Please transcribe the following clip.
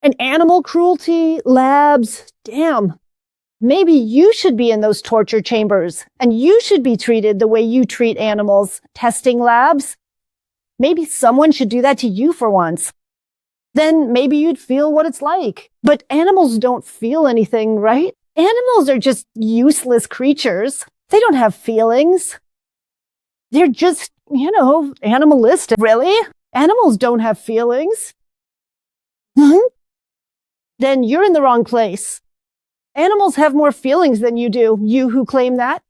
And animal cruelty labs, damn. Maybe you should be in those torture chambers and you should be treated the way you treat animals. Testing labs. Maybe someone should do that to you for once. Then maybe you'd feel what it's like. But animals don't feel anything, right? Animals are just useless creatures. They don't have feelings. They're just, animalistic. Really? Animals don't have feelings. Then you're in the wrong place. Animals have more feelings than you do, you who claim that.